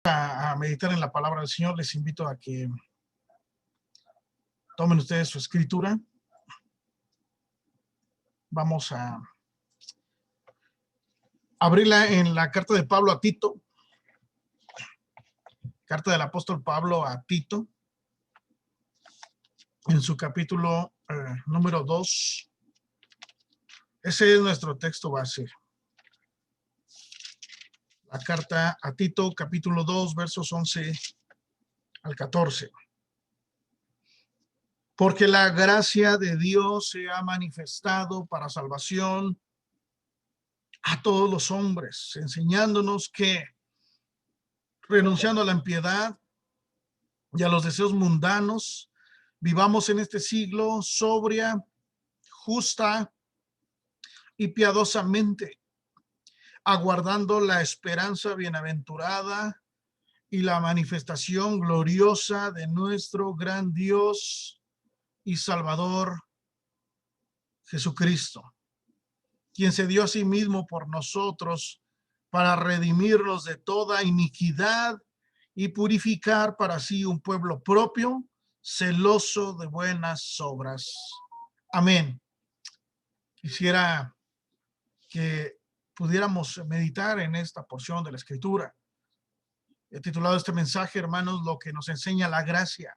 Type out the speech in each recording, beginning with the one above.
A meditar en la palabra del Señor, les invito a que tomen ustedes su escritura. Vamos a abrirla en la carta de Pablo a Tito, carta del apóstol Pablo a Tito, en su capítulo número 2. Ese es nuestro texto base. La carta a Tito, capítulo 2, versos 11 al 14. Porque la gracia de Dios se ha manifestado para salvación a todos los hombres, enseñándonos que, renunciando a la impiedad y a los deseos mundanos, vivamos en este siglo sobria, justa y piadosamente, aguardando la esperanza bienaventurada y la manifestación gloriosa de nuestro gran Dios y Salvador Jesucristo, quien se dio a sí mismo por nosotros para redimirnos de toda iniquidad y purificar para sí un pueblo propio, celoso de buenas obras. Amén. Quisiera que pudiéramos meditar en esta porción de la Escritura. He titulado este mensaje, hermanos, lo que nos enseña la gracia.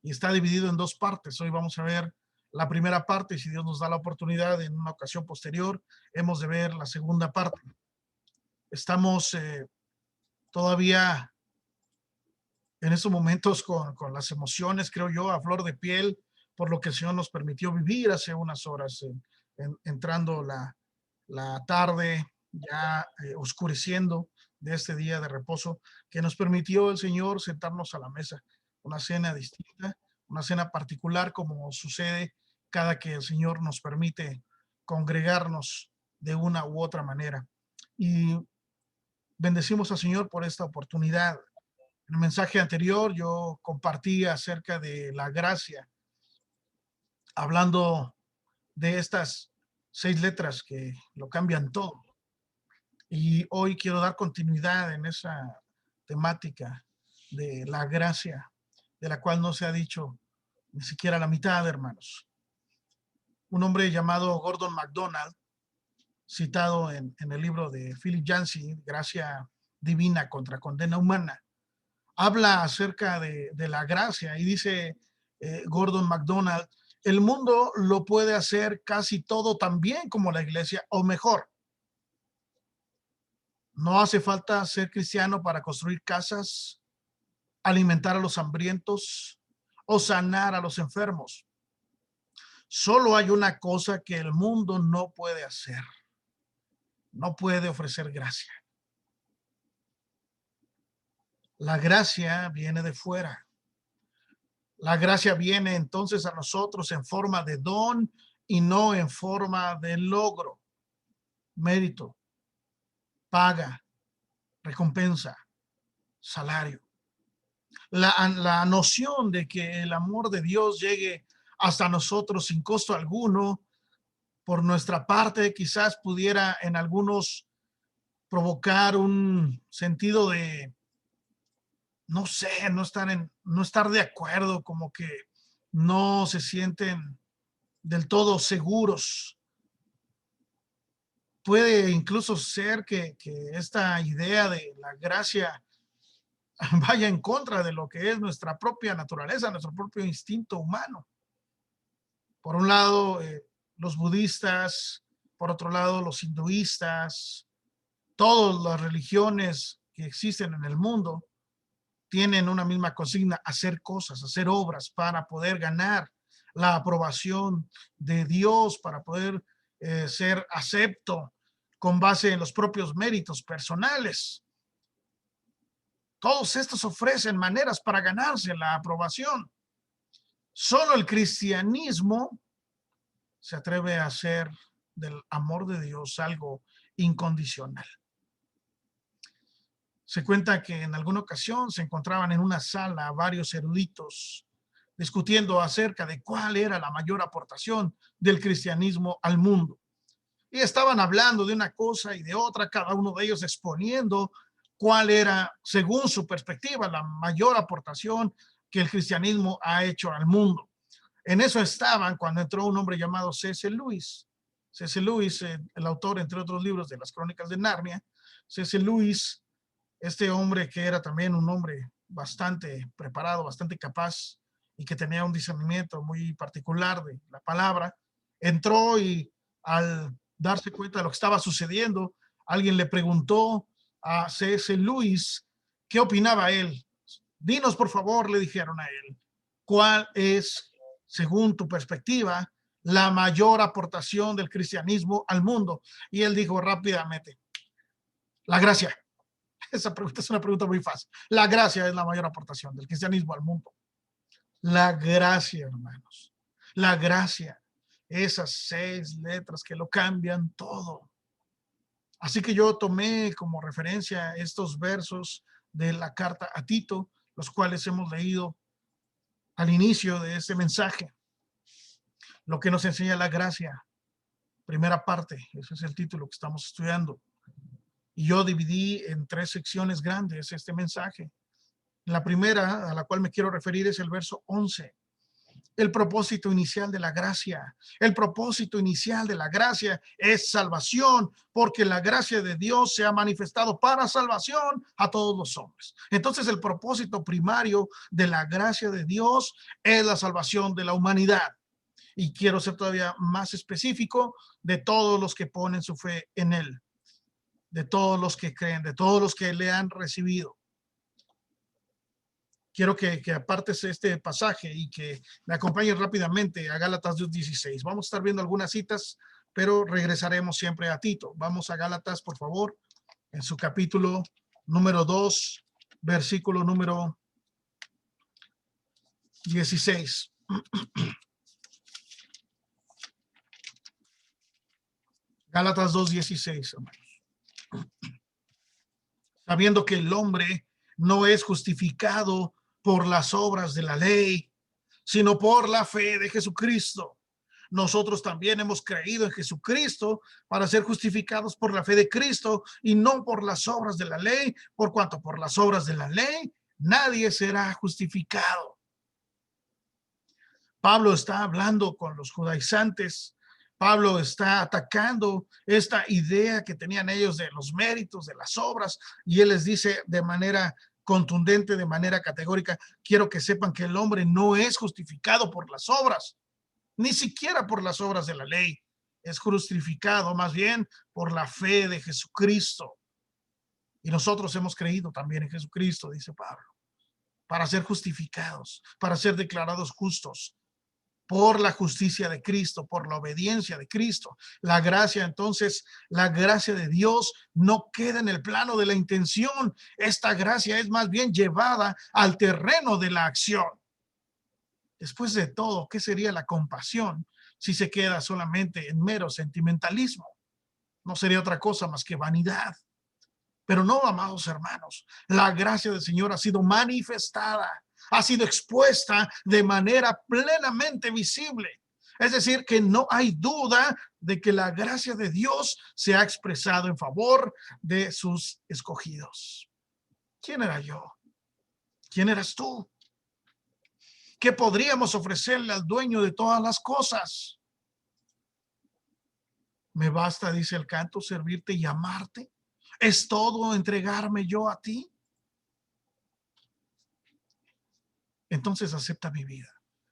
Y está dividido en dos partes. Hoy vamos a ver la primera parte, y si Dios nos da la oportunidad en una ocasión posterior, hemos de ver la segunda parte. Estamos todavía en estos momentos con las emociones, creo yo, a flor de piel, por lo que el Señor nos permitió vivir hace unas horas, entrando la tarde, ya oscureciendo de este día de reposo, que nos permitió el Señor sentarnos a la mesa. Una cena distinta, una cena particular, como sucede cada que el Señor nos permite congregarnos de una u otra manera. Y bendecimos al Señor por esta oportunidad. En el mensaje anterior yo compartí acerca de la gracia, hablando de estas 6 letras que lo cambian todo. Y hoy quiero dar continuidad en esa temática de la gracia, de la cual no se ha dicho ni siquiera la mitad, hermanos. Un hombre llamado Gordon MacDonald, citado en el libro de Philip Yancey, Gracia Divina contra Condena Humana, habla acerca de la gracia y dice Gordon MacDonald: el mundo lo puede hacer casi todo tan bien como la iglesia, o mejor. No hace falta ser cristiano para construir casas, alimentar a los hambrientos o sanar a los enfermos. Solo hay una cosa que el mundo no puede hacer: no puede ofrecer gracia. La gracia viene de fuera. La gracia viene entonces a nosotros en forma de don y no en forma de logro, mérito, paga, recompensa, salario. La noción de que el amor de Dios llegue hasta nosotros sin costo alguno por nuestra parte quizás pudiera en algunos provocar un sentido de, no sé, no estar de acuerdo, como que no se sienten del todo seguros. Puede incluso ser que esta idea de la gracia vaya en contra de lo que es nuestra propia naturaleza, nuestro propio instinto humano. Por un lado, los budistas, por otro lado, los hinduistas, todas las religiones que existen en el mundo tienen una misma consigna: hacer cosas, hacer obras para poder ganar la aprobación de Dios, para poder ser acepto con base en los propios méritos personales. Todos estos ofrecen maneras para ganarse la aprobación. Solo el cristianismo se atreve a hacer del amor de Dios algo incondicional. Se cuenta que en alguna ocasión se encontraban en una sala varios eruditos discutiendo acerca de cuál era la mayor aportación del cristianismo al mundo. Y estaban hablando de una cosa y de otra, cada uno de ellos exponiendo cuál era, según su perspectiva, la mayor aportación que el cristianismo ha hecho al mundo. En eso estaban cuando entró un hombre llamado C.S. Lewis. C.S. Lewis, el autor, entre otros libros, de las Crónicas de Narnia. C.S. Lewis, este hombre que era también un hombre bastante preparado, bastante capaz y que tenía un discernimiento muy particular de la palabra, entró y al darse cuenta de lo que estaba sucediendo, alguien le preguntó a C.S. Lewis qué opinaba él. Dinos, por favor, le dijeron a él, ¿cuál es, según tu perspectiva, la mayor aportación del cristianismo al mundo? Y él dijo rápidamente, la gracia. Esa pregunta es una pregunta muy fácil. La gracia es la mayor aportación del cristianismo al mundo. La gracia, hermanos. La gracia. Esas 6 letras que lo cambian todo. Así que yo tomé como referencia estos versos de la carta a Tito, los cuales hemos leído al inicio de este mensaje. Lo que nos enseña la gracia. Primera parte, ese es el título que estamos estudiando. Y yo dividí en 3 secciones grandes este mensaje. La primera a la cual me quiero referir es el verso 11. El propósito inicial de la gracia. El propósito inicial de la gracia es salvación, porque la gracia de Dios se ha manifestado para salvación a todos los hombres. Entonces, el propósito primario de la gracia de Dios es la salvación de la humanidad. Y quiero ser todavía más específico, de todos los que ponen su fe en Él, de todos los que creen, de todos los que le han recibido. Quiero que apartes este pasaje y que me acompañes rápidamente a Gálatas 2:16. Vamos a estar viendo algunas citas, pero regresaremos siempre a Tito. Vamos a Gálatas, por favor, en su capítulo número 2, versículo número 16. Gálatas 2:16, hermanos. Sabiendo que el hombre no es justificado por las obras de la ley, sino por la fe de Jesucristo. Nosotros también hemos creído en Jesucristo para ser justificados por la fe de Cristo y no por las obras de la ley, por cuanto por las obras de la ley nadie será justificado. Pablo está hablando con los judaizantes. Pablo está atacando esta idea que tenían ellos de los méritos, de las obras, y él les dice de manera contundente, de manera categórica, quiero que sepan que el hombre no es justificado por las obras, ni siquiera por las obras de la ley. Es justificado más bien por la fe de Jesucristo. Y nosotros hemos creído también en Jesucristo, dice Pablo, para ser justificados, para ser declarados justos por la justicia de Cristo, por la obediencia de Cristo. La gracia, entonces, la gracia de Dios no queda en el plano de la intención. Esta gracia es más bien llevada al terreno de la acción. Después de todo, ¿qué sería la compasión si se queda solamente en mero sentimentalismo? No sería otra cosa más que vanidad. Pero no, amados hermanos, la gracia del Señor ha sido manifestada, ha sido expuesta de manera plenamente visible. Es decir, que no hay duda de que la gracia de Dios se ha expresado en favor de sus escogidos. ¿Quién era yo? ¿Quién eras tú? ¿Qué podríamos ofrecerle al dueño de todas las cosas? Me basta, dice el canto, servirte y amarte. ¿Es todo entregarme yo a ti? Entonces acepta mi vida.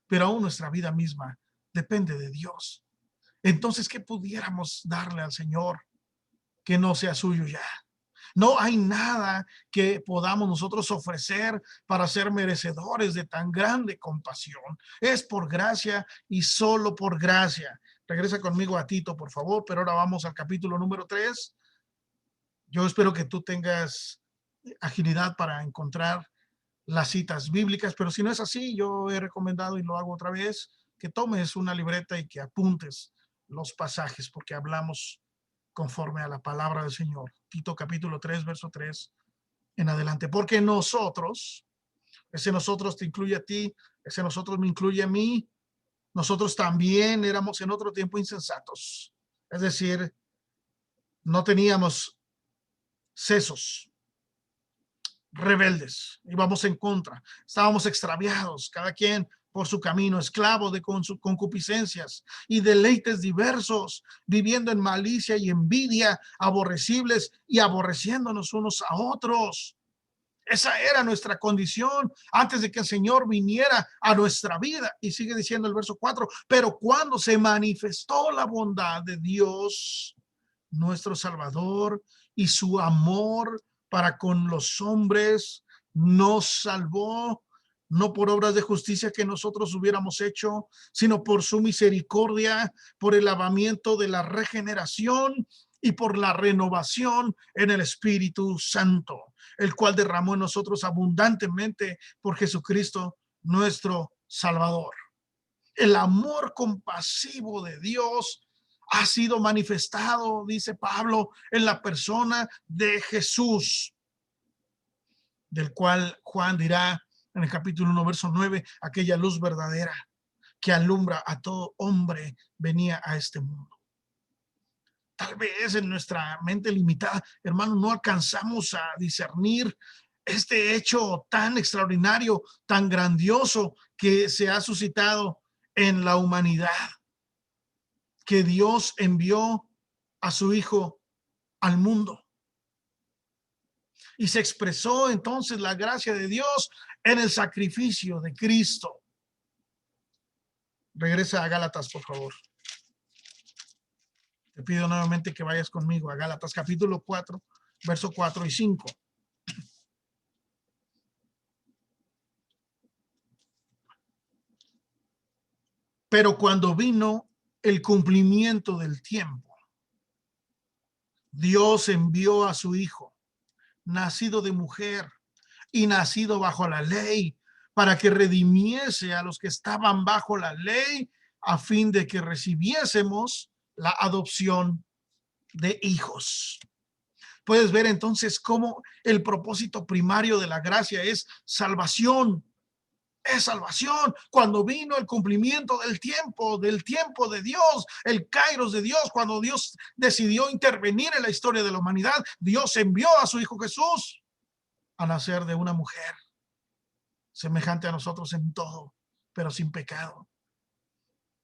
Pero aún nuestra vida misma depende de Dios. Entonces, ¿qué pudiéramos darle al Señor que no sea suyo ya? No hay nada que podamos nosotros ofrecer para ser merecedores de tan grande compasión. Es por gracia y solo por gracia. Regresa conmigo a Tito, por favor, pero ahora vamos al capítulo número 3. Yo espero que tú tengas agilidad para encontrar las citas bíblicas, pero si no es así, yo he recomendado y lo hago otra vez, que tomes una libreta y que apuntes los pasajes, porque hablamos conforme a la palabra del Señor. Tito capítulo 3, verso 3 en adelante. Porque nosotros, ese nosotros te incluye a ti, ese nosotros me incluye a mí, nosotros también éramos en otro tiempo insensatos. Es decir, no teníamos sesos, rebeldes, íbamos en contra, estábamos extraviados, cada quien por su camino, esclavo de concupiscencias y deleites diversos, viviendo en malicia y envidia, aborrecibles y aborreciéndonos unos a otros. Esa era nuestra condición antes de que el Señor viniera a nuestra vida. Y sigue diciendo el verso 4, pero cuando se manifestó la bondad de Dios, nuestro Salvador, y su amor para con los hombres, nos salvó, no por obras de justicia que nosotros hubiéramos hecho, sino por su misericordia, por el lavamiento de la regeneración y por la renovación en el Espíritu Santo, el cual derramó en nosotros abundantemente por Jesucristo, nuestro Salvador. El amor compasivo de Dios ha sido manifestado, dice Pablo, en la persona de Jesús, del cual Juan dirá en el capítulo 1, verso 9, aquella luz verdadera que alumbra a todo hombre venía a este mundo. Tal vez en nuestra mente limitada, hermano, no alcanzamos a discernir este hecho tan extraordinario, tan grandioso que se ha suscitado en la humanidad, que Dios envió a su Hijo al mundo. Y se expresó entonces la gracia de Dios en el sacrificio de Cristo. Regresa a Gálatas, por favor. Te pido nuevamente que vayas conmigo a Gálatas capítulo 4, verso 4 y 5. Pero cuando vino el cumplimiento del tiempo, Dios envió a su Hijo, nacido de mujer y nacido bajo la ley, para que redimiese a los que estaban bajo la ley, a fin de que recibiésemos la adopción de hijos. Puedes ver entonces cómo el propósito primario de la gracia es salvación. Es salvación. Cuando vino el cumplimiento del tiempo de Dios, el kairos de Dios, cuando Dios decidió intervenir en la historia de la humanidad, Dios envió a su Hijo Jesús a nacer de una mujer semejante a nosotros en todo, pero sin pecado,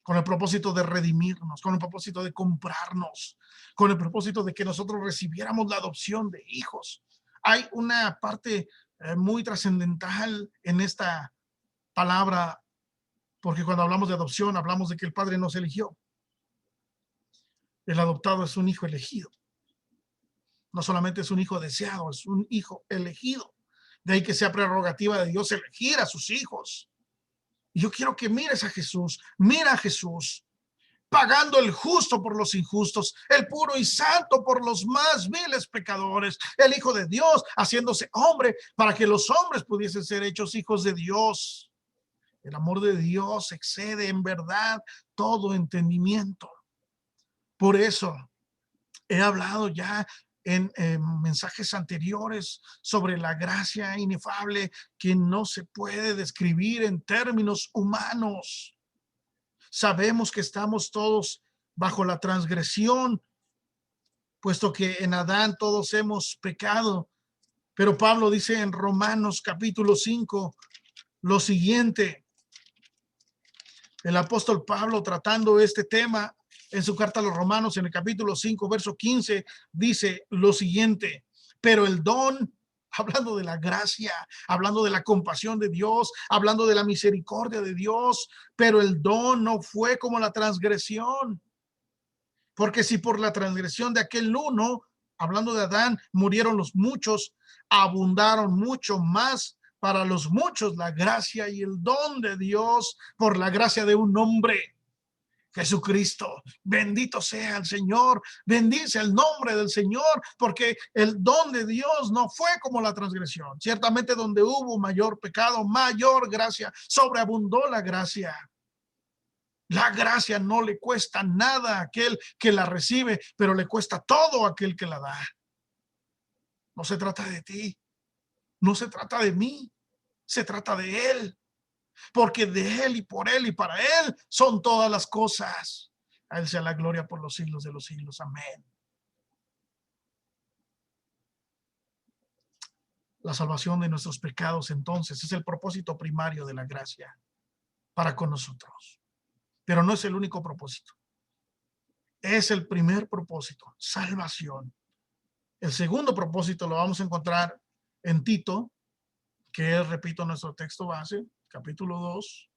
con el propósito de redimirnos, con el propósito de comprarnos, con el propósito de que nosotros recibiéramos la adopción de hijos. Hay una parte muy trascendental en esta palabra, porque cuando hablamos de adopción, hablamos de que el Padre nos eligió. El adoptado es un hijo elegido. No solamente es un hijo deseado, es un hijo elegido. De ahí que sea prerrogativa de Dios elegir a sus hijos. Y yo quiero que mires a Jesús, mira a Jesús, pagando el justo por los injustos, el puro y santo por los más viles pecadores, el Hijo de Dios haciéndose hombre para que los hombres pudiesen ser hechos hijos de Dios. El amor de Dios excede en verdad todo entendimiento. Por eso he hablado ya en mensajes anteriores sobre la gracia inefable que no se puede describir en términos humanos. Sabemos que estamos todos bajo la transgresión, puesto que en Adán todos hemos pecado. Pero Pablo dice en Romanos capítulo 5 lo siguiente. El apóstol Pablo, tratando este tema en su carta a los Romanos, en el capítulo 5, verso 15, dice lo siguiente: pero el don, hablando de la gracia, hablando de la compasión de Dios, hablando de la misericordia de Dios, pero el don no fue como la transgresión. Porque si por la transgresión de aquel uno, hablando de Adán, murieron los muchos, abundaron mucho más para los muchos la gracia y el don de Dios por la gracia de un hombre, Jesucristo. Bendito sea el Señor, bendice el nombre del Señor, porque el don de Dios no fue como la transgresión. Ciertamente donde hubo mayor pecado, mayor gracia, sobreabundó la gracia. La gracia no le cuesta nada a aquel que la recibe, pero le cuesta todo a aquel que la da. No se trata de ti, no se trata de mí, se trata de Él, porque de Él y por Él y para Él son todas las cosas. A Él sea la gloria por los siglos de los siglos. Amén. La salvación de nuestros pecados, entonces, es el propósito primario de la gracia para con nosotros. Pero no es el único propósito. Es el primer propósito, salvación. El segundo propósito lo vamos a encontrar en Tito, que es, repito, nuestro texto base, capítulo 2,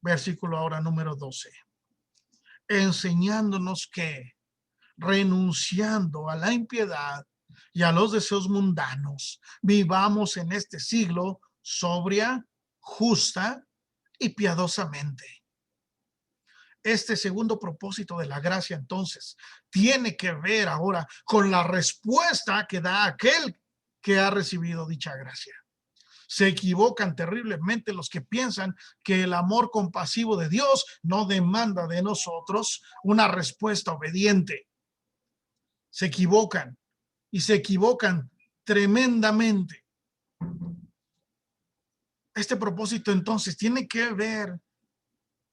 versículo ahora número 12. Enseñándonos que, renunciando a la impiedad y a los deseos mundanos, vivamos en este siglo sobria, justa y piadosamente. Este segundo propósito de la gracia, entonces, tiene que ver ahora con la respuesta que da aquel que ha recibido dicha gracia. Se equivocan terriblemente los que piensan que el amor compasivo de Dios no demanda de nosotros una respuesta obediente. Se equivocan y se equivocan tremendamente. Este propósito entonces tiene que ver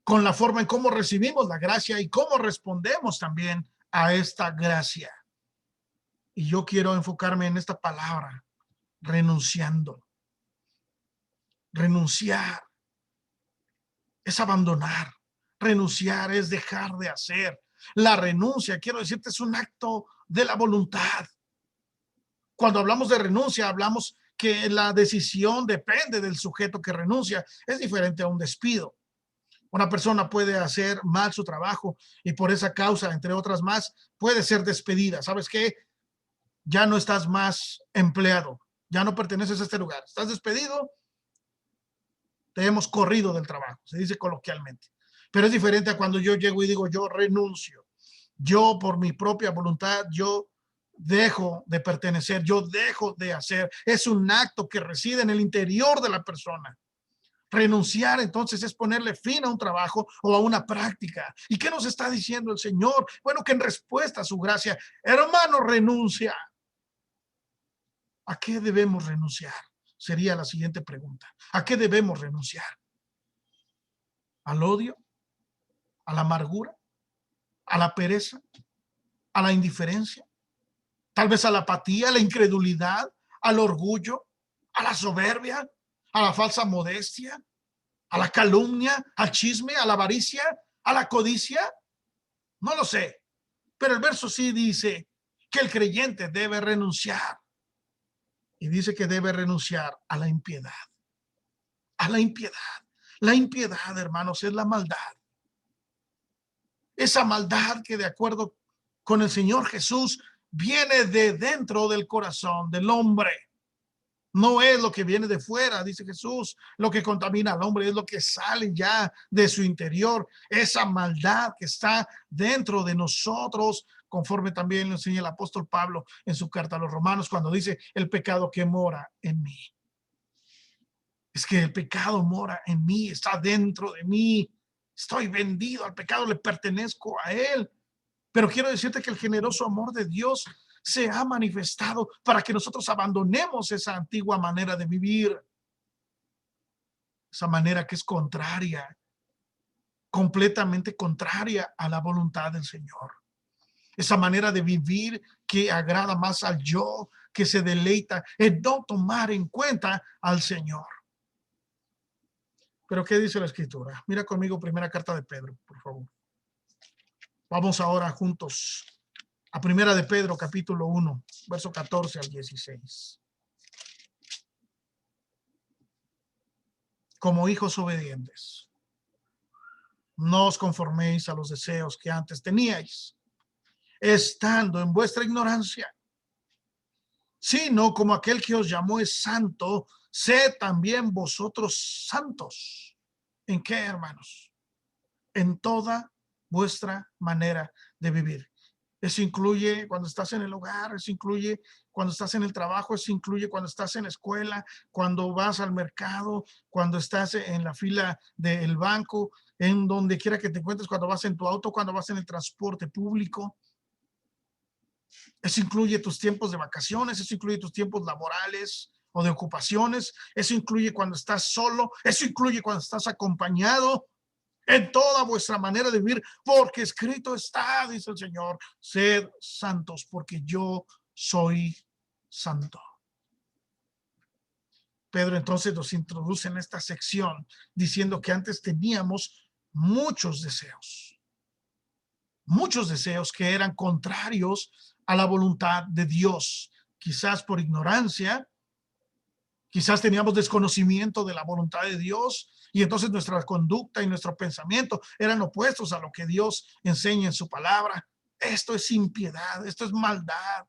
con la forma en cómo recibimos la gracia y cómo respondemos también a esta gracia. Y yo quiero enfocarme en esta palabra, renunciando. Renunciar es abandonar. Renunciar es dejar de hacer. La renuncia, quiero decirte, es un acto de la voluntad. Cuando hablamos de renuncia, hablamos que la decisión depende del sujeto que renuncia. Es diferente a un despido. Una persona puede hacer mal su trabajo y por esa causa, entre otras más, puede ser despedida. ¿Sabes qué? Ya no estás más empleado, ya no perteneces a este lugar. Estás despedido, te hemos corrido del trabajo, se dice coloquialmente. Pero es diferente a cuando yo llego y digo, yo renuncio. Yo por mi propia voluntad, yo dejo de pertenecer, yo dejo de hacer. Es un acto que reside en el interior de la persona. Renunciar entonces es ponerle fin a un trabajo o a una práctica. ¿Y qué nos está diciendo el Señor? Bueno, que en respuesta a su gracia, hermano, renuncia. ¿A qué debemos renunciar? Sería la siguiente pregunta. ¿A qué debemos renunciar? ¿Al odio? ¿A la amargura? ¿A la pereza? ¿A la indiferencia? Tal vez a la apatía, a la incredulidad, al orgullo, a la soberbia, a la falsa modestia, a la calumnia, al chisme, a la avaricia, a la codicia. No lo sé, pero el verso sí dice que el creyente debe renunciar. Y dice que debe renunciar a la impiedad. A la impiedad. La impiedad, hermanos, es la maldad. Esa maldad que de acuerdo con el Señor Jesús viene de dentro del corazón del hombre. No es lo que viene de fuera, dice Jesús. Lo que contamina al hombre es lo que sale ya de su interior. Esa maldad que está dentro de nosotros, conforme también lo enseña el apóstol Pablo en su carta a los Romanos, cuando dice el pecado que mora en mí. Es que el pecado mora en mí, está dentro de mí. Estoy vendido al pecado, le pertenezco a él. Pero quiero decirte que el generoso amor de Dios se ha manifestado para que nosotros abandonemos esa antigua manera de vivir, esa manera que es contraria, completamente contraria a la voluntad del Señor. Esa manera de vivir que agrada más al yo, que se deleita en no tomar en cuenta al Señor. Pero ¿qué dice la Escritura? Mira conmigo primera carta de Pedro, por favor. Vamos ahora juntos a primera de Pedro, capítulo 1, verso 14 al 16. Como hijos obedientes, no os conforméis a los deseos que antes teníais, estando en vuestra ignorancia, sino como aquel que os llamó es santo, sed también vosotros santos. ¿En qué, hermanos? En toda vuestra manera de vivir. Eso incluye cuando estás en el hogar, eso incluye cuando estás en el trabajo, eso incluye cuando estás en la escuela, cuando vas al mercado, cuando estás en la fila del banco, en donde quiera que te encuentres, cuando vas en tu auto, cuando vas en el transporte público. Eso incluye tus tiempos de vacaciones, eso incluye tus tiempos laborales o de ocupaciones, eso incluye cuando estás solo, eso incluye cuando estás acompañado. En toda vuestra manera de vivir, porque escrito está, dice el Señor, sed santos, porque yo soy santo. Pedro entonces nos introduce en esta sección diciendo que antes teníamos muchos deseos que eran contrarios a la voluntad de Dios, quizás por ignorancia, quizás teníamos desconocimiento de la voluntad de Dios y entonces nuestra conducta y nuestro pensamiento eran opuestos a lo que Dios enseña en su palabra. Esto es impiedad, esto es maldad.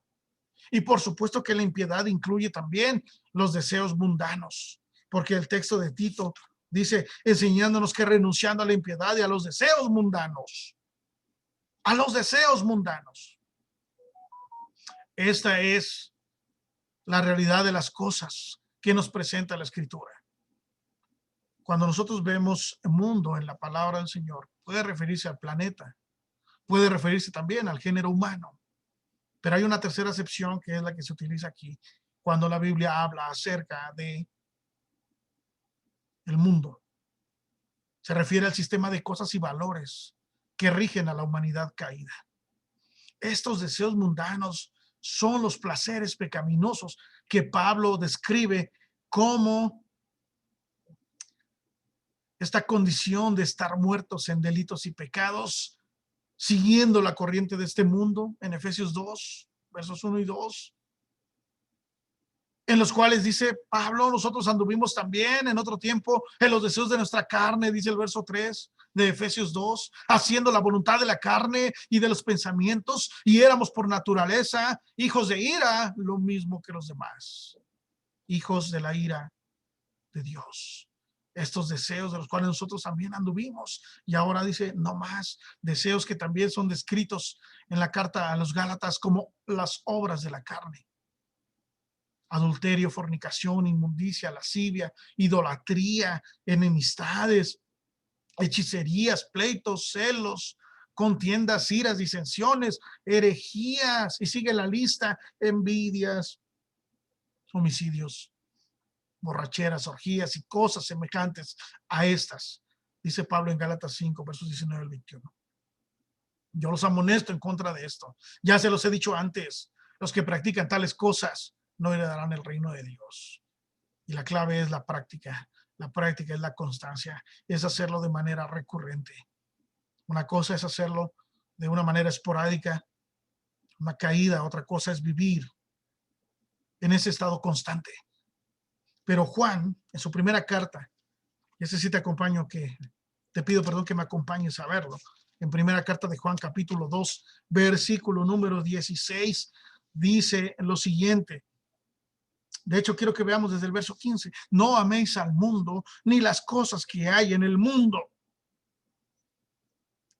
Y por supuesto que la impiedad incluye también los deseos mundanos, porque el texto de Tito dice, enseñándonos que renunciando a la impiedad y a los deseos mundanos, esta es la realidad de las cosas que nos presenta la Escritura. Cuando nosotros vemos el mundo en la palabra del Señor, puede referirse al planeta, puede referirse también al género humano, pero hay una tercera acepción que es la que se utiliza aquí cuando la Biblia habla acerca de el mundo. Se refiere al sistema de cosas y valores que rigen a la humanidad caída. Estos deseos mundanos son los placeres pecaminosos que Pablo describe como esta condición de estar muertos en delitos y pecados, siguiendo la corriente de este mundo, en Efesios 2, versos 1 y 2, en los cuales dice Pablo, nosotros anduvimos también en otro tiempo en los deseos de nuestra carne, dice el verso 3 de Efesios 2, haciendo la voluntad de la carne y de los pensamientos, y éramos por naturaleza hijos de ira, lo mismo que los demás, hijos de la ira de Dios. Estos deseos de los cuales nosotros también anduvimos, y ahora dice no más, deseos que también son descritos en la carta a los Gálatas como las obras de la carne: adulterio, fornicación, inmundicia, lascivia, idolatría, enemistades, hechicerías, pleitos, celos, contiendas, iras, disensiones, herejías, y sigue la lista: envidias, homicidios, borracheras, orgías y cosas semejantes a estas, dice Pablo en Gálatas 5, versos 19 al 21. Yo los amonesto en contra de esto. Ya se los he dicho antes, los que practican tales cosas no heredarán el reino de Dios. Y la clave es la práctica. La práctica es la constancia, es hacerlo de manera recurrente. Una cosa es hacerlo de una manera esporádica, una caída, otra cosa es vivir en ese estado constante. Pero Juan, en su primera carta, y ese sí te acompaño, te pido perdón que me acompañes a verlo, en primera carta de Juan, capítulo 2, versículo número 16, dice lo siguiente. De hecho, quiero que veamos desde el verso 15. No améis al mundo ni las cosas que hay en el mundo.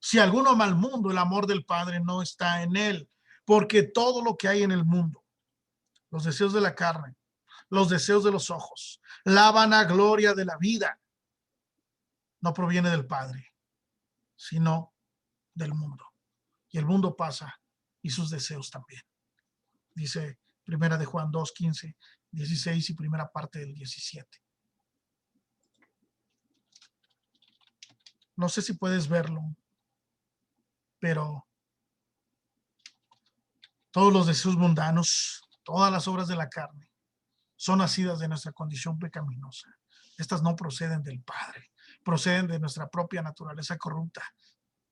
Si alguno ama al mundo, el amor del Padre no está en él, porque todo lo que hay en el mundo, los deseos de la carne, los deseos de los ojos, la vanagloria de la vida, no proviene del Padre, sino del mundo. Y el mundo pasa y sus deseos también. Dice primera de Juan 2, 15, 16 y primera parte del 17. No sé si puedes verlo, pero todos los deseos mundanos, todas las obras de la carne, son nacidas de nuestra condición pecaminosa. Estas no proceden del Padre, proceden de nuestra propia naturaleza corrupta,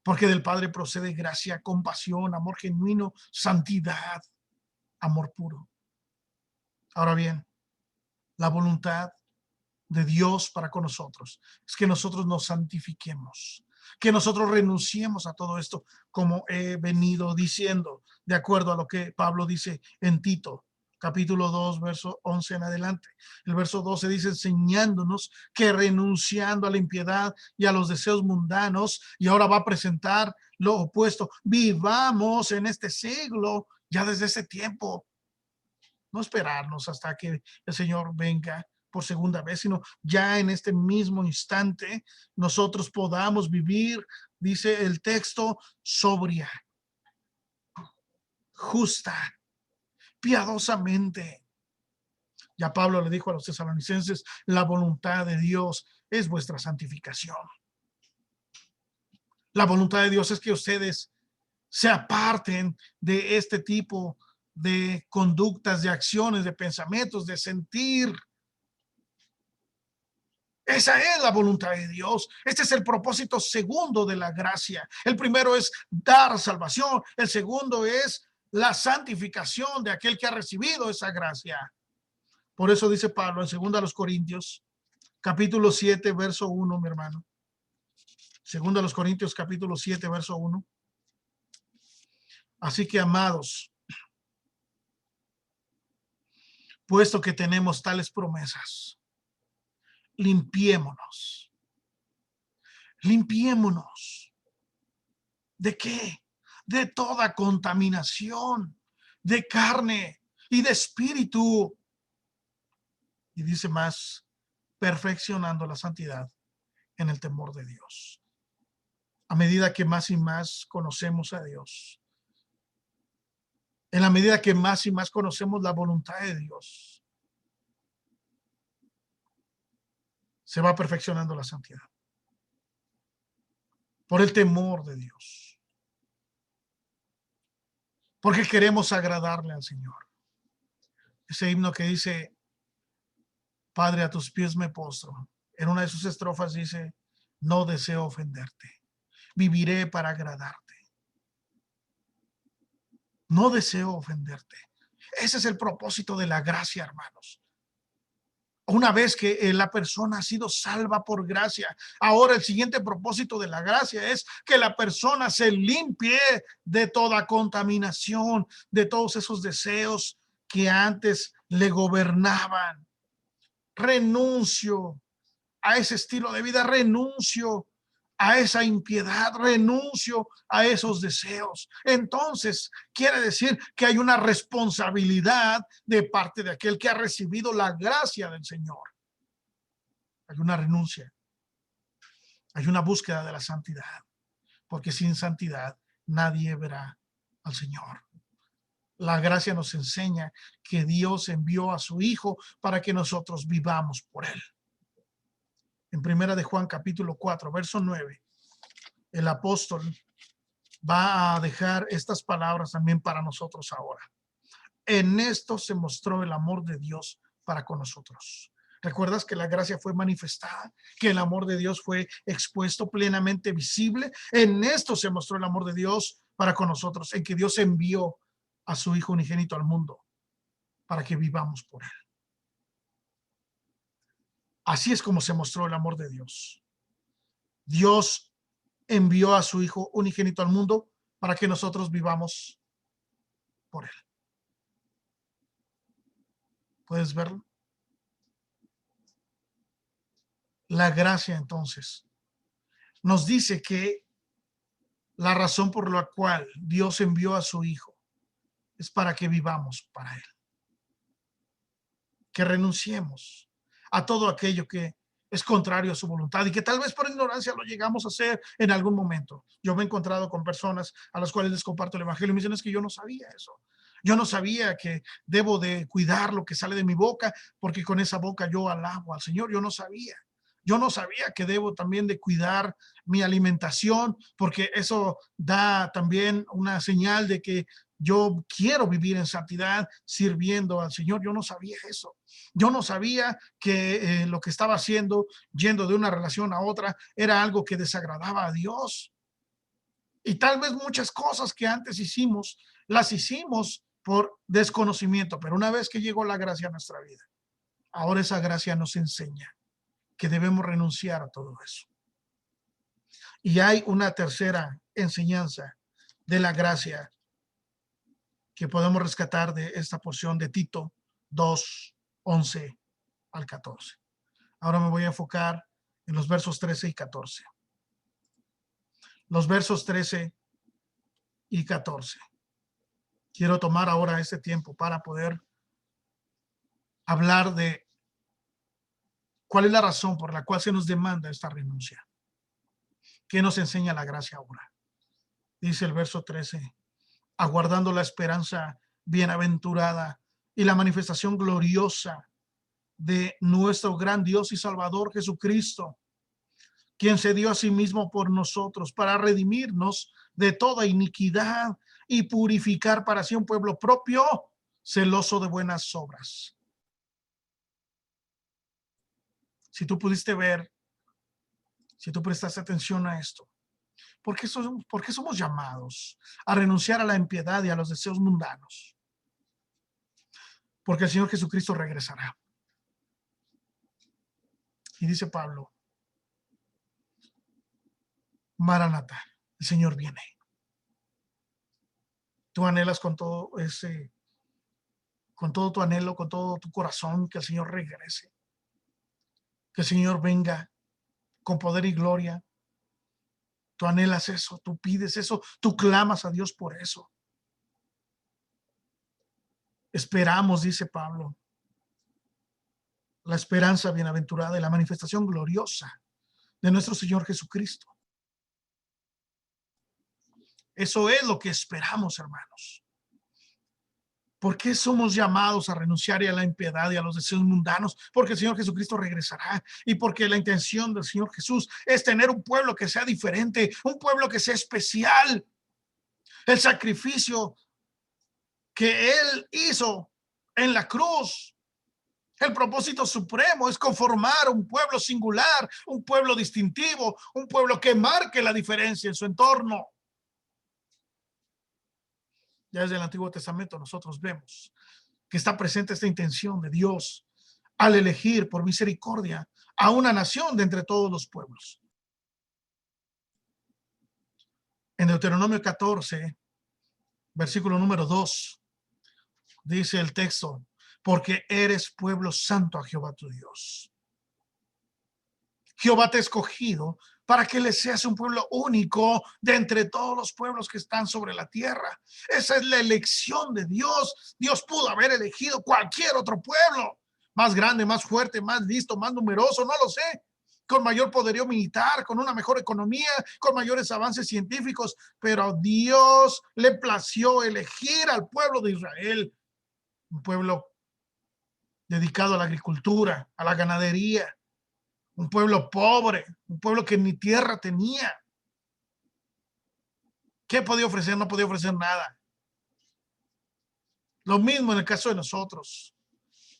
porque del Padre procede gracia, compasión, amor genuino, santidad, amor puro. Ahora bien, la voluntad de Dios para con nosotros es que nosotros nos santifiquemos, que nosotros renunciemos a todo esto, como he venido diciendo, de acuerdo a lo que Pablo dice en Tito, capítulo 2, verso 11 en adelante. El verso 12 dice, enseñándonos que renunciando a la impiedad y a los deseos mundanos, y ahora va a presentar lo opuesto, vivamos en este siglo, ya desde ese tiempo, no esperarnos hasta que el Señor venga por segunda vez, sino ya en este mismo instante nosotros podamos vivir, dice el texto, sobria, justa, piadosamente. Ya Pablo le dijo a los tesalonicenses, la voluntad de Dios es vuestra santificación. La voluntad de Dios es que ustedes se aparten de este tipo de conductas, de acciones, de pensamientos, de sentir, Esa es la voluntad de Dios. Este es el propósito segundo de la gracia. El primero es dar salvación. El segundo es la santificación de aquel que ha recibido esa gracia. Por eso dice Pablo en 2 Corintios, capítulo 7, verso 1, mi hermano. 2 Corintios, capítulo 7, verso 1. Así que, amados, puesto que tenemos tales promesas, limpiémonos. Limpiémonos. ¿De qué? De toda contaminación, de carne y de espíritu. Y dice más, perfeccionando la santidad en el temor de Dios. A medida que más y más conocemos a Dios, en la medida que más y más conocemos la voluntad de Dios, se va perfeccionando la santidad. Por el temor de Dios. Porque queremos agradarle al Señor. Ese himno que dice, Padre, a tus pies me postro. En una de sus estrofas dice, no deseo ofenderte. Viviré para agradarte. No deseo ofenderte. Ese es el propósito de la gracia, hermanos. Una vez que la persona ha sido salva por gracia, ahora el siguiente propósito de la gracia es que la persona se limpie de toda contaminación, de todos esos deseos que antes le gobernaban. Renuncio a ese estilo de vida, renuncio a esa impiedad, renuncio a esos deseos. Entonces, quiere decir que hay una responsabilidad de parte de aquel que ha recibido la gracia del Señor. Hay una renuncia, hay una búsqueda de la santidad, porque sin santidad nadie verá al Señor. La gracia nos enseña que Dios envió a su Hijo para que nosotros vivamos por él. En primera de Juan capítulo 4, verso 9, el apóstol va a dejar estas palabras también para nosotros ahora. En esto se mostró el amor de Dios para con nosotros. ¿Recuerdas que la gracia fue manifestada? Que el amor de Dios fue expuesto, plenamente visible. En esto se mostró el amor de Dios para con nosotros, en que Dios envió a su Hijo unigénito al mundo para que vivamos por él. Así es como se mostró el amor de Dios. Dios envió a su Hijo unigénito al mundo para que nosotros vivamos por él. ¿Puedes verlo? La gracia, entonces, nos dice que la razón por la cual Dios envió a su Hijo es para que vivamos para él. Que renunciemos a todo aquello que es contrario a su voluntad y que tal vez por ignorancia lo llegamos a hacer en algún momento. Yo me he encontrado con personas a las cuales les comparto el evangelio y me dicen, es que yo no sabía eso. Yo no sabía que debo de cuidar lo que sale de mi boca porque con esa boca yo alabo al Señor. Yo no sabía. Yo no sabía que debo también de cuidar mi alimentación porque eso da también una señal de que yo quiero vivir en santidad sirviendo al Señor. Yo no sabía eso. Yo no sabía que lo que estaba haciendo, yendo de una relación a otra, era algo que desagradaba a Dios. Y tal vez muchas cosas que antes hicimos, las hicimos por desconocimiento, pero una vez que llegó la gracia a nuestra vida, ahora esa gracia nos enseña que debemos renunciar a todo eso. Y hay una tercera enseñanza de la gracia que podemos rescatar de esta porción de Tito 2, 11 al 14. Ahora me voy a enfocar en los versos 13 y 14. Los versos 13 y 14. Quiero tomar ahora este tiempo para poder hablar de cuál es la razón por la cual se nos demanda esta renuncia. ¿Qué nos enseña la gracia ahora? Dice el verso 13, aguardando la esperanza bienaventurada y la manifestación gloriosa de nuestro gran Dios y Salvador Jesucristo, quien se dio a sí mismo por nosotros para redimirnos de toda iniquidad y purificar para sí un pueblo propio, celoso de buenas obras. si tú pudiste ver, si tú prestaste atención a esto, ¿por qué somos llamados a renunciar a la impiedad y a los deseos mundanos? Porque el Señor Jesucristo regresará. Y dice Pablo, Maranatha, el Señor viene. Tú anhelas con todo tu anhelo, con todo tu corazón, que el Señor regrese, que el Señor venga con poder y gloria. Tú anhelas eso, tú pides eso, tú clamas a Dios por eso. Esperamos, dice Pablo, la esperanza bienaventurada y la manifestación gloriosa de nuestro Señor Jesucristo. Eso es lo que esperamos, hermanos. ¿Por qué somos llamados a renunciar a la impiedad y a los deseos mundanos? Porque el Señor Jesucristo regresará y porque la intención del Señor Jesús es tener un pueblo que sea diferente, un pueblo que sea especial. El sacrificio que Él hizo en la cruz, el propósito supremo es conformar un pueblo singular, un pueblo distintivo, un pueblo que marque la diferencia en su entorno. Ya desde el Antiguo Testamento nosotros vemos que está presente esta intención de Dios al elegir por misericordia a una nación de entre todos los pueblos. En Deuteronomio 14, versículo número 2, dice el texto, porque eres pueblo santo a Jehová tu Dios. Jehová te ha escogido para que le seas un pueblo único de entre todos los pueblos que están sobre la tierra. Esa es la elección de Dios. Dios pudo haber elegido cualquier otro pueblo, más grande, más fuerte, más listo, más numeroso, no lo sé, con mayor poderío militar, con una mejor economía, con mayores avances científicos, pero a Dios le plació elegir al pueblo de Israel, un pueblo dedicado a la agricultura, a la ganadería, un pueblo pobre, un pueblo que ni tierra tenía. ¿Qué podía ofrecer? No podía ofrecer nada. Lo mismo en el caso de nosotros.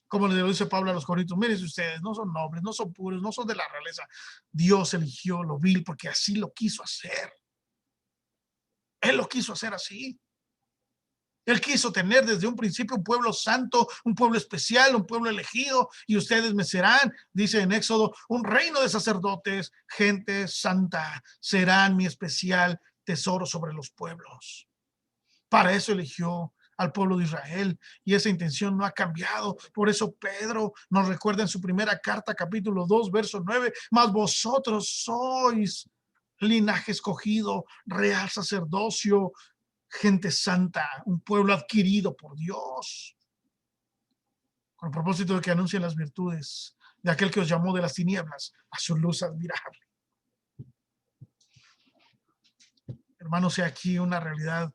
Como le dice Pablo a los Corintios, miren ustedes, no son nobles, no son puros, no son de la realeza. Dios eligió lo vil porque así lo quiso hacer. Él lo quiso hacer así. Él quiso tener desde un principio un pueblo santo, un pueblo especial, un pueblo elegido, y ustedes me serán, dice en Éxodo, un reino de sacerdotes, gente santa, serán mi especial tesoro sobre los pueblos. Para eso eligió al pueblo de Israel y esa intención no ha cambiado. Por eso Pedro nos recuerda en su primera carta, capítulo 2, verso 9, mas vosotros sois linaje escogido, real sacerdocio, gente santa, un pueblo adquirido por Dios, con el propósito de que anuncien las virtudes de aquel que os llamó de las tinieblas a su luz admirable. Hermanos, he aquí una realidad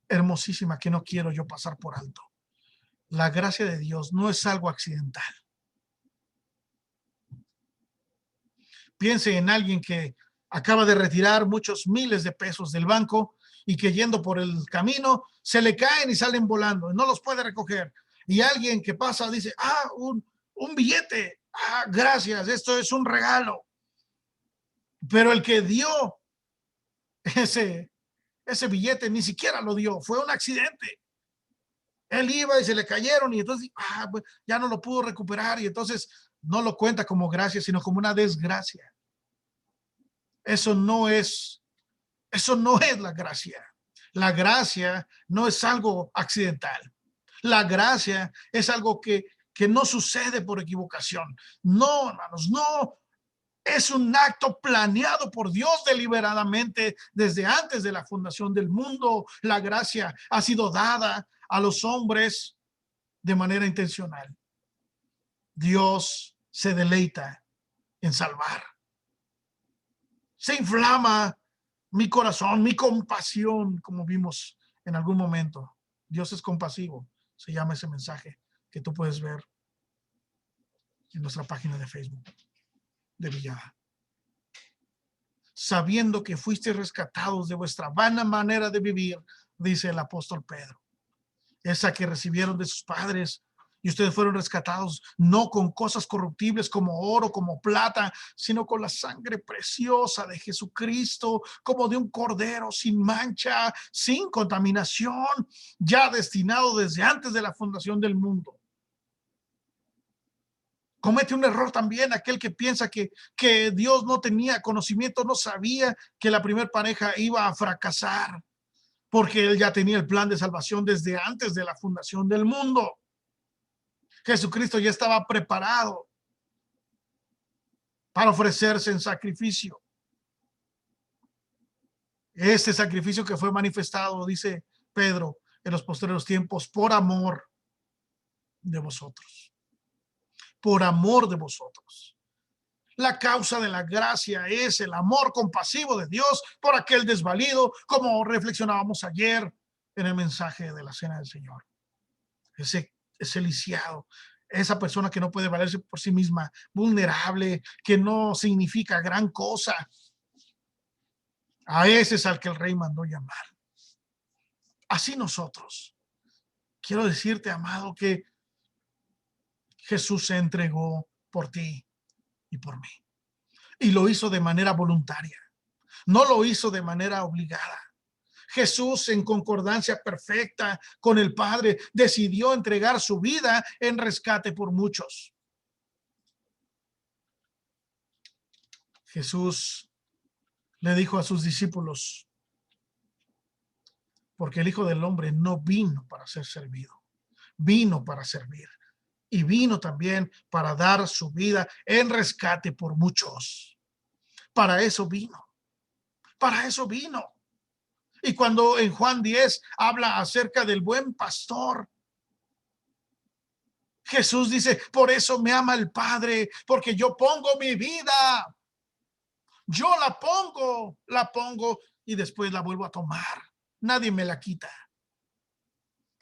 hermosísima que no quiero yo pasar por alto. La gracia de Dios no es algo accidental. Piense en alguien que acaba de retirar muchos miles de pesos del banco y que yendo por el camino se le caen y salen volando, no los puede recoger. Y alguien que pasa dice, un billete, gracias, esto es un regalo. Pero el que dio ese billete ni siquiera lo dio, fue un accidente. Él iba y se le cayeron y entonces pues ya no lo pudo recuperar y entonces no lo cuenta como gracia, sino como una desgracia. Eso no es la gracia. La gracia no es algo accidental. La gracia es algo que no sucede por equivocación. No, hermanos, no. Es un acto planeado por Dios deliberadamente desde antes de la fundación del mundo. La gracia ha sido dada a los hombres de manera intencional. Dios se deleita en salvar. Se inflama mi corazón, mi compasión, como vimos en algún momento. Dios es compasivo, se llama ese mensaje que tú puedes ver en nuestra página de Facebook de Villada. Sabiendo que fuiste rescatados de vuestra vana manera de vivir, dice el apóstol Pedro, esa que recibieron de sus padres Y ustedes fueron rescatados no con cosas corruptibles como oro, como plata, sino con la sangre preciosa de Jesucristo, como de un cordero sin mancha, sin contaminación, ya destinado desde antes de la fundación del mundo. Comete un error también aquel que piensa que Dios no tenía conocimiento, no sabía que la primera pareja iba a fracasar, porque Él ya tenía el plan de salvación desde antes de la fundación del mundo. Jesucristo ya estaba preparado para ofrecerse en sacrificio. Este sacrificio que fue manifestado, dice Pedro, en los posteriores tiempos, por amor de vosotros. Por amor de vosotros. La causa de la gracia es el amor compasivo de Dios por aquel desvalido, como reflexionábamos ayer en el mensaje de la Cena del Señor. Ese lisiado, esa persona que no puede valerse por sí misma, vulnerable, que no significa gran cosa. A ese es al que el rey mandó llamar. Así nosotros. Quiero decirte, amado, que Jesús se entregó por ti y por mí. Y lo hizo de manera voluntaria. No lo hizo de manera obligada. Jesús, en concordancia perfecta con el Padre, decidió entregar su vida en rescate por muchos. Jesús le dijo a sus discípulos, porque el Hijo del Hombre no vino para ser servido, vino para servir y vino también para dar su vida en rescate por muchos. Para eso vino, para eso vino. Y cuando en Juan 10 habla acerca del buen pastor, Jesús dice, por eso me ama el Padre, porque yo pongo mi vida. Yo la pongo y después la vuelvo a tomar. Nadie me la quita.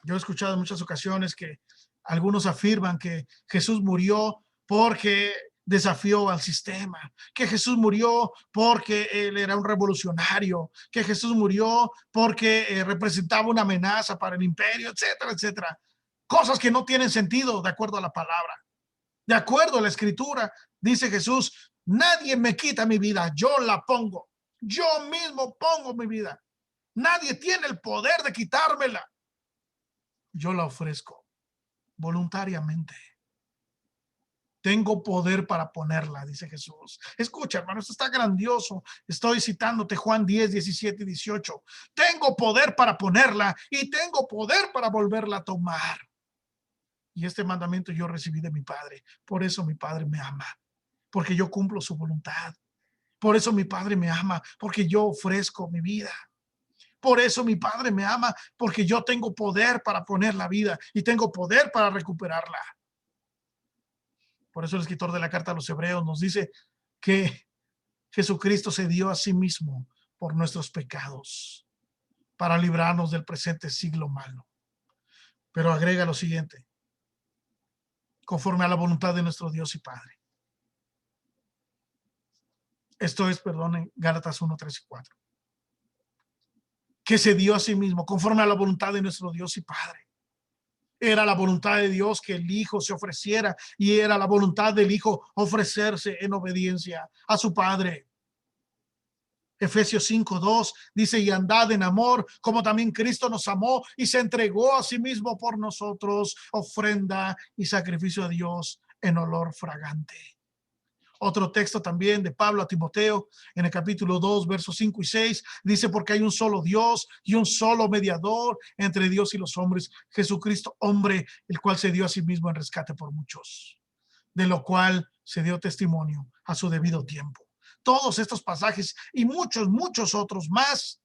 Yo he escuchado en muchas ocasiones que algunos afirman que Jesús murió porque desafió al sistema, que Jesús murió porque él era un revolucionario, que Jesús murió porque representaba una amenaza para el imperio, etcétera, etcétera. Cosas que no tienen sentido de acuerdo a la palabra. De acuerdo a la escritura, dice Jesús, nadie me quita mi vida, yo la pongo. Yo mismo pongo mi vida. Nadie tiene el poder de quitármela. Yo la ofrezco voluntariamente. Tengo poder para ponerla, dice Jesús. Escucha, hermano, esto está grandioso. Estoy citándote Juan 10, 17 y 18. Tengo poder para ponerla y tengo poder para volverla a tomar. Y este mandamiento yo recibí de mi Padre. Por eso mi Padre me ama, porque yo cumplo su voluntad. Por eso mi Padre me ama, porque yo ofrezco mi vida. Por eso mi Padre me ama, porque yo tengo poder para poner la vida y tengo poder para recuperarla. Por eso el escritor de la carta a los Hebreos nos dice que Jesucristo se dio a sí mismo por nuestros pecados para librarnos del presente siglo malo. Pero agrega lo siguiente, conforme a la voluntad de nuestro Dios y Padre. Esto es, perdonen, Gálatas 1, 3 y 4. Que se dio a sí mismo conforme a la voluntad de nuestro Dios y Padre. Era la voluntad de Dios que el Hijo se ofreciera y era la voluntad del Hijo ofrecerse en obediencia a su Padre. Efesios 5:2 dice, y andad en amor, como también Cristo nos amó y se entregó a sí mismo por nosotros, ofrenda y sacrificio a Dios en olor fragante. Otro texto también de Pablo a Timoteo, en el capítulo 2, versos 5 y 6, dice, porque hay un solo Dios y un solo mediador entre Dios y los hombres, Jesucristo, hombre, el cual se dio a sí mismo en rescate por muchos, de lo cual se dio testimonio a su debido tiempo. Todos estos pasajes y muchos, muchos otros más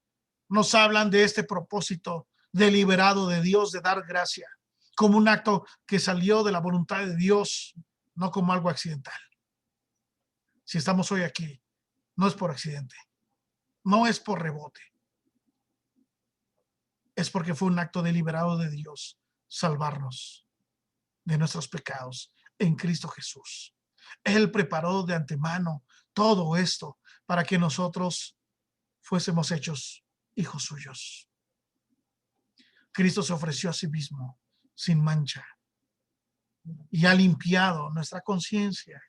nos hablan de este propósito deliberado de Dios de dar gracia, como un acto que salió de la voluntad de Dios, no como algo accidental. Si estamos hoy aquí, no es por accidente, no es por rebote, es porque fue un acto deliberado de Dios salvarnos de nuestros pecados en Cristo Jesús. Él preparó de antemano todo esto para que nosotros fuésemos hechos hijos suyos. Cristo se ofreció a sí mismo sin mancha, y ha limpiado nuestra conciencia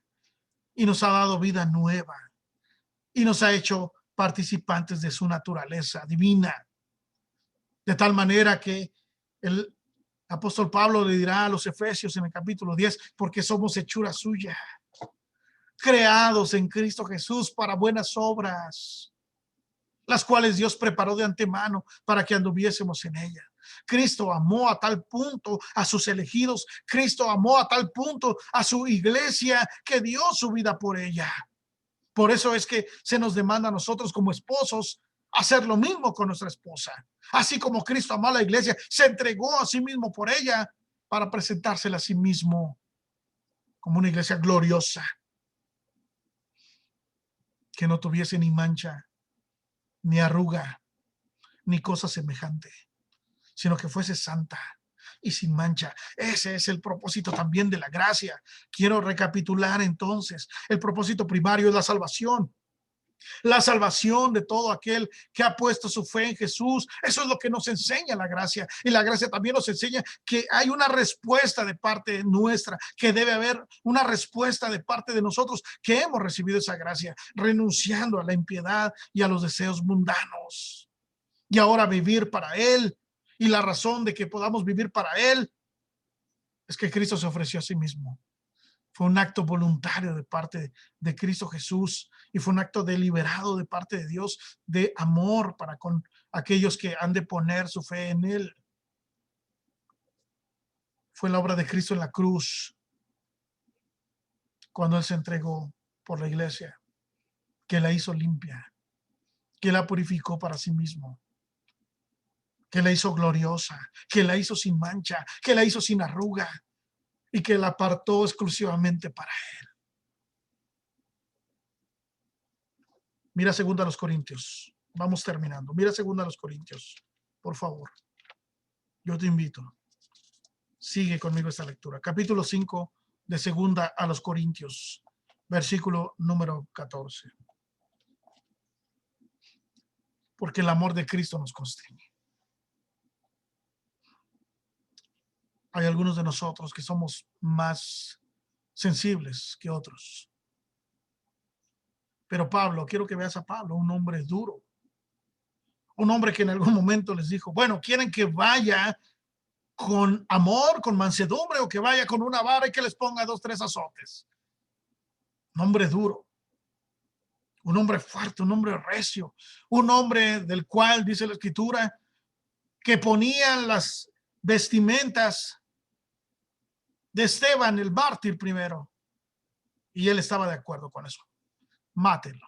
y nos ha dado vida nueva y nos ha hecho participantes de su naturaleza divina. De tal manera que el apóstol Pablo le dirá a los Efesios en el capítulo 10, porque somos hechura suya, creados en Cristo Jesús para buenas obras, las cuales Dios preparó de antemano para que anduviésemos en ellas. Cristo amó a tal punto a sus elegidos, Cristo amó a tal punto a su iglesia que dio su vida por ella. Por eso es que se nos demanda a nosotros como esposos hacer lo mismo con nuestra esposa. Así como Cristo amó a la iglesia, se entregó a sí mismo por ella para presentársela a sí mismo como una iglesia gloriosa, que no tuviese ni mancha, ni arruga, ni cosa semejante, sino que fuese santa y sin mancha. Ese es el propósito también de la gracia. Quiero recapitular entonces. El propósito primario es la salvación de todo aquel que ha puesto su fe en Jesús. Eso es lo que nos enseña la gracia. Y la gracia también nos enseña que hay una respuesta de parte nuestra, que debe haber una respuesta de parte de nosotros que hemos recibido esa gracia, renunciando a la impiedad y a los deseos mundanos. Y ahora vivir para Él. Y la razón de que podamos vivir para Él es que Cristo se ofreció a sí mismo. Fue un acto voluntario de parte de Cristo Jesús y fue un acto deliberado de parte de Dios de amor para con aquellos que han de poner su fe en Él. Fue la obra de Cristo en la cruz cuando Él se entregó por la iglesia, que la hizo limpia, que la purificó para sí mismo, que la hizo gloriosa, que la hizo sin mancha, que la hizo sin arruga y que la apartó exclusivamente para Él. Mira segunda a los Corintios. Vamos terminando. Mira segunda a los Corintios, por favor. Yo te invito. Sigue conmigo esta lectura. Capítulo 5 de segunda a los Corintios, versículo número 14. Porque el amor de Cristo nos constriñe. Hay algunos de nosotros que somos más sensibles que otros. Pero Pablo, quiero que veas a Pablo, un hombre duro. Un hombre que en algún momento les dijo, bueno, ¿quieren que vaya con amor, con mansedumbre, o que vaya con una vara y que les ponga 2, 3 azotes? Un hombre duro, un hombre fuerte, un hombre recio, un hombre del cual dice la escritura que ponían las vestimentas de Esteban, el mártir primero, y él estaba de acuerdo con eso. Mátenlo.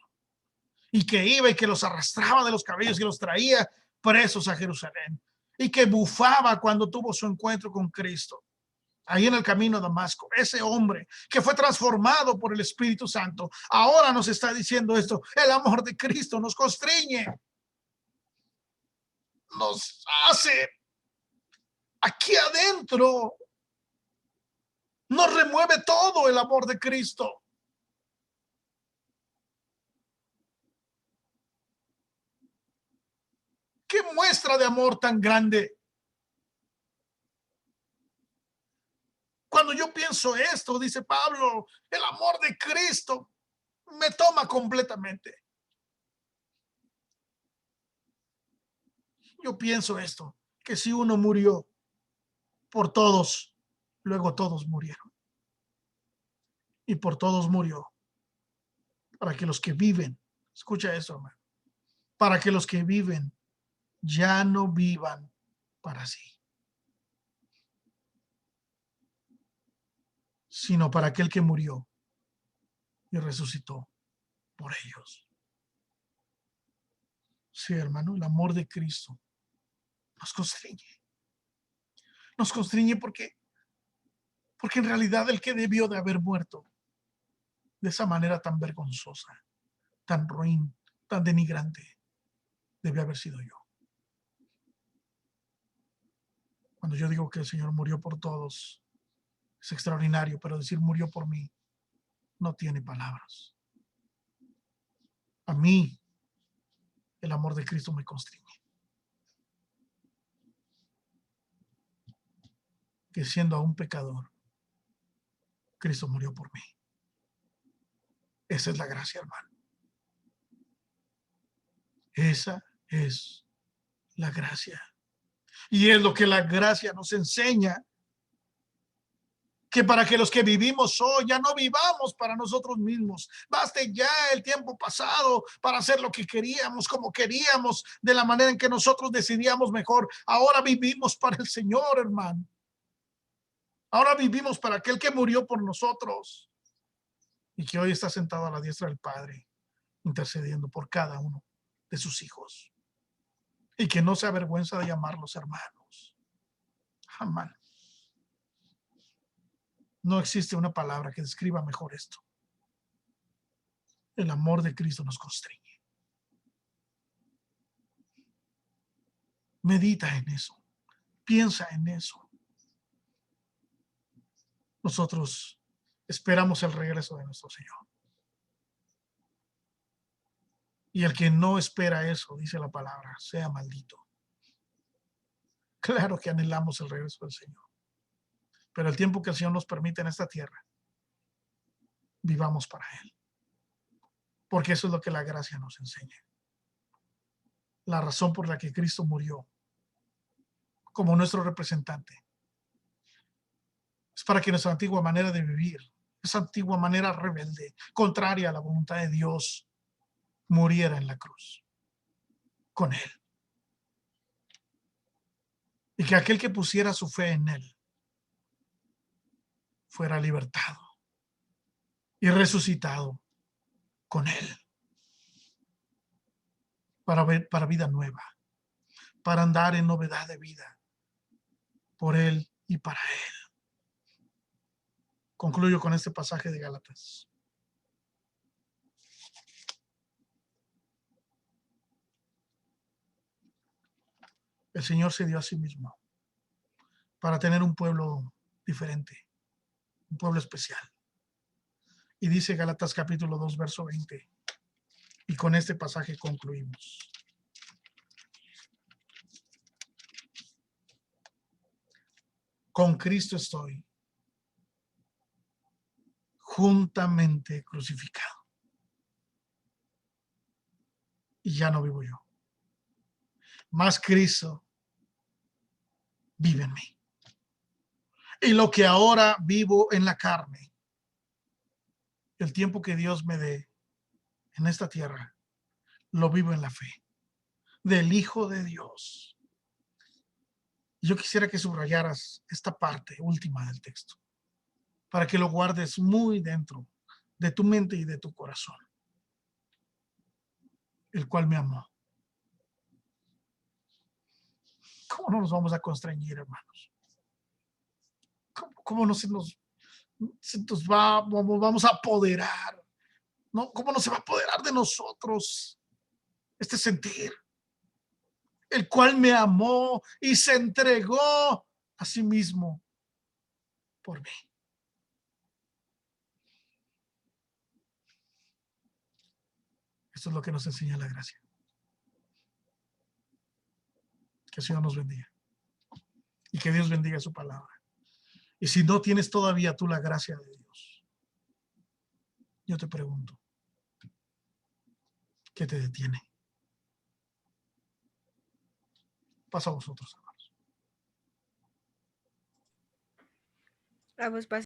Y que iba y que los arrastraba de los cabellos y los traía presos a Jerusalén, y que bufaba cuando tuvo su encuentro con Cristo ahí en el camino a Damasco. Ese hombre que fue transformado por el Espíritu Santo ahora nos está diciendo esto: el amor de Cristo nos constriñe, nos hace aquí adentro, nos remueve todo el amor de Cristo. Qué muestra de amor tan grande. Cuando yo pienso esto, dice Pablo, el amor de Cristo me toma completamente. Yo pienso esto, que si uno murió por todos, luego todos murieron. Y por todos murió, para que los que viven, escucha eso, hermano, para que los que viven ya no vivan para sí, sino para aquel que murió y resucitó por ellos. Sí, hermano, el amor de Cristo nos constriñe. Nos constriñe porque en realidad el que debió de haber muerto de esa manera tan vergonzosa, tan ruin, tan denigrante, debió haber sido yo. Cuando yo digo que el Señor murió por todos, es extraordinario, pero decir murió por mí no tiene palabras. A mí, el amor de Cristo me constriñe. Que siendo aún pecador, Cristo murió por mí. Esa es la gracia, hermano. Esa es la gracia. Y es lo que la gracia nos enseña, que para que los que vivimos hoy ya no vivamos para nosotros mismos. Baste ya el tiempo pasado para hacer lo que queríamos, como queríamos, de la manera en que nosotros decidíamos mejor. Ahora vivimos para el Señor, hermano. Ahora vivimos para aquel que murió por nosotros y que hoy está sentado a la diestra del Padre, intercediendo por cada uno de sus hijos, y que no se avergüenza de llamarlos hermanos. Jamás. No existe una palabra que describa mejor esto. El amor de Cristo nos constriñe. Medita en eso. Piensa en eso. Nosotros esperamos el regreso de nuestro Señor. Y el que no espera eso, dice la palabra, sea maldito. Claro que anhelamos el regreso del Señor. Pero el tiempo que el Señor nos permite en esta tierra, vivamos para Él. Porque eso es lo que la gracia nos enseña. La razón por la que Cristo murió como nuestro representante es para que nuestra antigua manera de vivir, esa antigua manera rebelde, contraria a la voluntad de Dios, muriera en la cruz con Él. Y que aquel que pusiera su fe en Él fuera libertado y resucitado con Él para vida nueva, para andar en novedad de vida por Él y para Él. Concluyo con este pasaje de Gálatas. El Señor se dio a sí mismo para tener un pueblo diferente, un pueblo especial. Y dice Gálatas capítulo 2, verso 20. Y con este pasaje concluimos. Con Cristo estoy juntamente crucificado. Y ya no vivo yo, mas Cristo vive en mí. Y lo que ahora vivo en la carne, el tiempo que Dios me dé en esta tierra, lo vivo en la fe del Hijo de Dios. Yo quisiera que subrayaras esta parte última del texto, para que lo guardes muy dentro de tu mente y de tu corazón. El cual me amó. ¿Cómo no nos vamos a constreñir, hermanos? ¿Cómo no se nos vamos a apoderar? ¿No? ¿Cómo no se va a apoderar de nosotros este sentir? El cual me amó y se entregó a sí mismo por mí. Esto es lo que nos enseña la gracia. Que el Señor nos bendiga. Y que Dios bendiga su palabra. Y si no tienes todavía tú la gracia de Dios, yo te pregunto, ¿qué te detiene? Pasa a vosotros, hermanos. A vos,